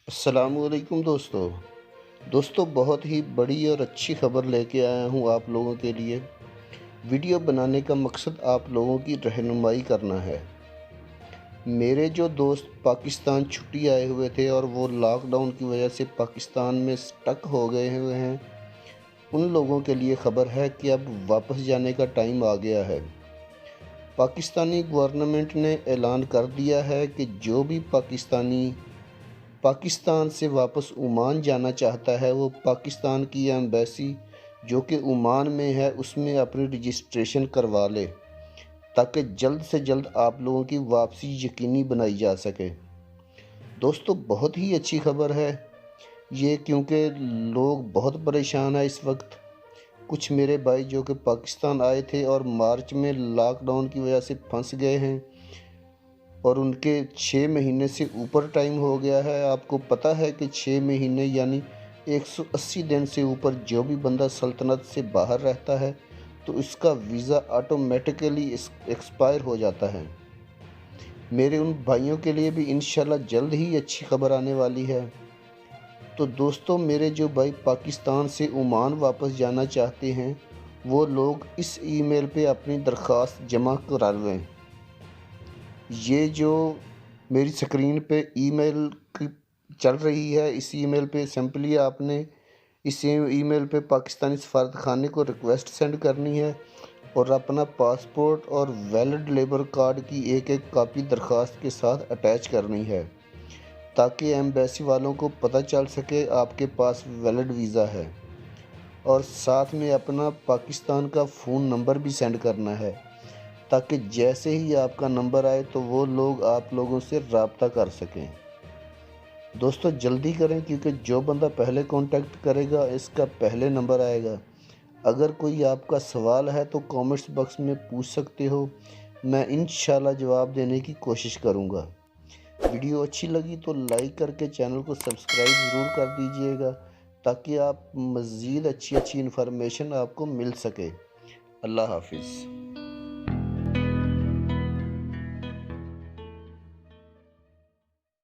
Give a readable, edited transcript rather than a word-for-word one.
السلام علیکم دوستو بہت ہی بڑی اور اچھی خبر لے کے آیا ہوں آپ لوگوں کے لیے۔ ویڈیو بنانے کا مقصد آپ لوگوں کی رہنمائی کرنا ہے۔ میرے جو دوست پاکستان چھٹی آئے ہوئے تھے اور وہ لاک ڈاؤن کی وجہ سے پاکستان میں سٹک ہو گئے ہوئے ہیں، ان لوگوں کے لیے خبر ہے کہ اب واپس جانے کا ٹائم آ گیا ہے۔ پاکستانی گورنمنٹ نے اعلان کر دیا ہے کہ جو بھی پاکستان سے واپس عمان جانا چاہتا ہے وہ پاکستان کی ایمبیسی جو کہ عمان میں ہے اس میں اپنی رجسٹریشن کروا لے تاکہ جلد سے جلد آپ لوگوں کی واپسی یقینی بنائی جا سکے۔ دوستو بہت ہی اچھی خبر ہے یہ، کیونکہ لوگ بہت پریشان ہیں اس وقت۔ کچھ میرے بھائی جو کہ پاکستان آئے تھے اور مارچ میں لاک ڈاؤن کی وجہ سے پھنس گئے ہیں اور ان کے 6 مہینے سے اوپر ٹائم ہو گیا ہے۔ آپ کو پتہ ہے کہ 6 مہینے یعنی 180 دن سے اوپر جو بھی بندہ سلطنت سے باہر رہتا ہے تو اس کا ویزا آٹومیٹکلی ایکسپائر ہو جاتا ہے۔ میرے ان بھائیوں کے لیے بھی انشاءاللہ جلد ہی اچھی خبر آنے والی ہے۔ تو دوستو میرے جو بھائی پاکستان سے عمان واپس جانا چاہتے ہیں وہ لوگ اس ای میل پہ اپنی درخواست جمع کرا لیں۔ یہ جو میری سکرین پہ ای میل چل رہی ہے، اس ای میل پہ سمپلی آپ نے اس ای میل پہ پاکستانی سفارت خانے کو ریکویسٹ سینڈ کرنی ہے اور اپنا پاسپورٹ اور ویلڈ لیبر کارڈ کی ایک کاپی درخواست کے ساتھ اٹیچ کرنی ہے تاکہ ایمبیسی والوں کو پتہ چل سکے آپ کے پاس ویلڈ ویزا ہے، اور ساتھ میں اپنا پاکستان کا فون نمبر بھی سینڈ کرنا ہے تاکہ جیسے ہی آپ کا نمبر آئے تو وہ لوگ آپ لوگوں سے رابطہ کر سکیں۔ دوستو جلدی کریں کیونکہ جو بندہ پہلے کانٹیکٹ کرے گا اس کا پہلے نمبر آئے گا۔ اگر کوئی آپ کا سوال ہے تو کامنٹس باکس میں پوچھ سکتے ہو، میں انشاءاللہ جواب دینے کی کوشش کروں گا۔ ویڈیو اچھی لگی تو لائک کر کے چینل کو سبسکرائب ضرور کر دیجئے گا تاکہ آپ مزید اچھی انفارمیشن آپ کو مل سکے۔ اللہ حافظ۔